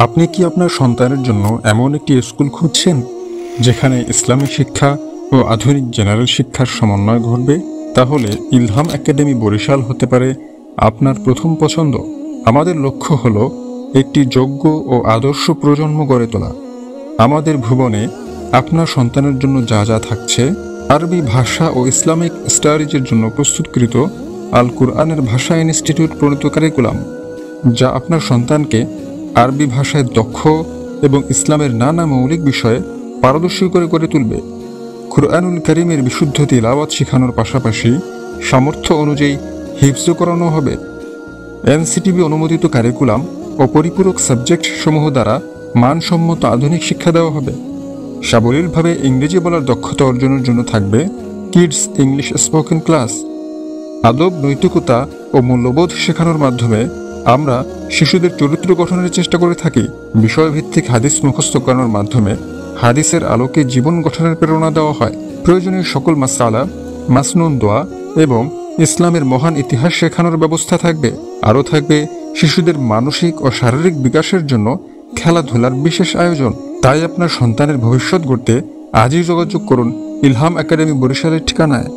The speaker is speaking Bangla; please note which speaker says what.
Speaker 1: আপনি কি আপনার সন্তানের জন্য এমন একটি স্কুল খুঁজছেন যেখানে ইসলামী শিক্ষা ও আধুনিক জেনারেল শিক্ষার সমন্বয় ঘটবে? তাহলে ইলহাম একাডেমি বরিশাল হতে পারে আপনার প্রথম পছন্দ। আমাদের লক্ষ্য হলো একটি যোগ্য ও আদর্শ প্রজন্ম গড়ে তোলা। আমাদের ভুবনে আপনার সন্তানের জন্য যা যা থাকছে: আরবি ভাষা ও ইসলামিক স্টাডিজের জন্য প্রস্তুতকৃত আল কুরআনের ভাষা ইনস্টিটিউট প্রণীত কারিকুলাম, যা আপনার সন্তানকে আরবি ভাষায় দক্ষ এবং ইসলামের নানা মৌলিক বিষয়ে পারদর্শী করে গড়ে তুলবে। কুরআনুল কারীমের বিশুদ্ধ তিলাওয়াত শেখানোর পাশাপাশি সামর্থ্য অনুযায়ী হিফজ করানো হবে। এনসিটিভি অনুমোদিত কারিকুলাম ও পরিপূরক সাবজেক্ট সমূহ দ্বারা মানসম্মত আধুনিক শিক্ষা দেওয়া হবে। সাবলীলভাবে ইংরেজি বলার দক্ষতা অর্জনের জন্য থাকবে কিডস ইংলিশ স্পোকেন ক্লাস। আদব, নৈতিকতা ও মূল্যবোধ শেখানোর মাধ্যমে আমরা শিশুদের চরিত্র গঠনের চেষ্টা করে থাকি। বিষয়ভিত্তিক হাদিস মুখস্থ করানোর মাধ্যমে হাদিসের আলোকে জীবন গঠনের প্রেরণা দেওয়া হয়। প্রয়োজনীয় সকল মাসআলা, মাসনুন দোয়া এবং ইসলামের মহান ইতিহাস শেখানোর ব্যবস্থা থাকবে। আরও থাকবে শিশুদের মানসিক ও শারীরিক বিকাশের জন্য খেলাধুলার বিশেষ আয়োজন। তাই আপনার সন্তানের ভবিষ্যৎ গড়তে আজই যোগাযোগ করুন ইলহাম একাডেমি বরিশালের ঠিকানায়।